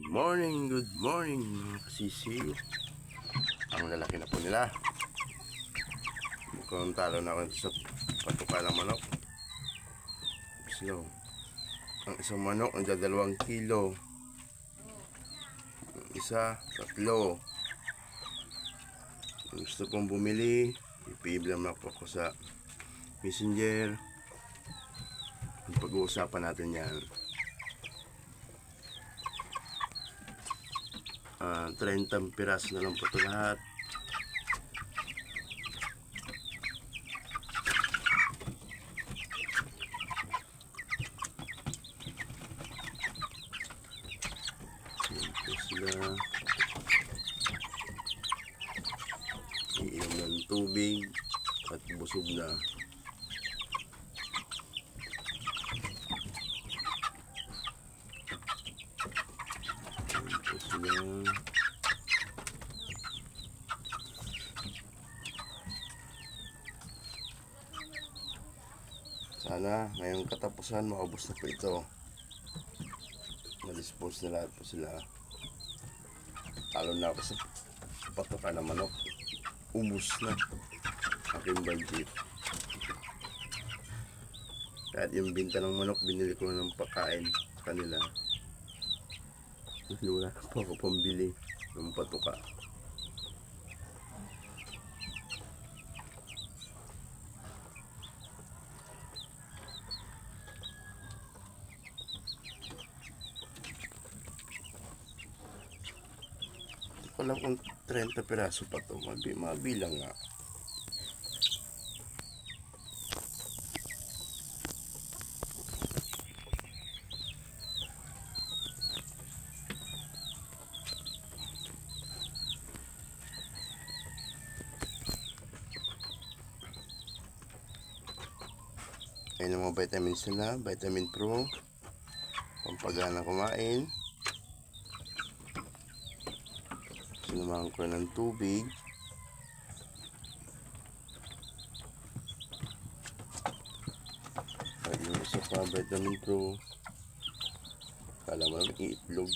good morning mga kasisiyo. Ang lalaki na po nila. Mukhang talo na ako sa patuka ng manok. So, ang isang manok ang 2 kilo. Ang isa, 3. Kung gusto pong bumili, i-PM lang ako sa Messenger. Pag-uusapan natin yan. 30 piraso na lang po ito lahat. Yan po sila. Iinom ng tubig at busog na. Sana ngayong katapusan maubos na po ito. Na-dispose na lahat po sila. Talo na ako sa patuka ng manok. Ubos na aking budget. Kahit yung binta ng manok, binili ko ng pagkain sa kanila. Wala na po ako pambili ng patuka. Alam kung 30 piraso pa ito, mabilang nga. Ayun ang mga vitamins nila, Vitamin Pro, pampagana kumain. Sinamahan ko ng tubig. At yung isa pa, Vitamin Pro. Kala mo naman iitlog.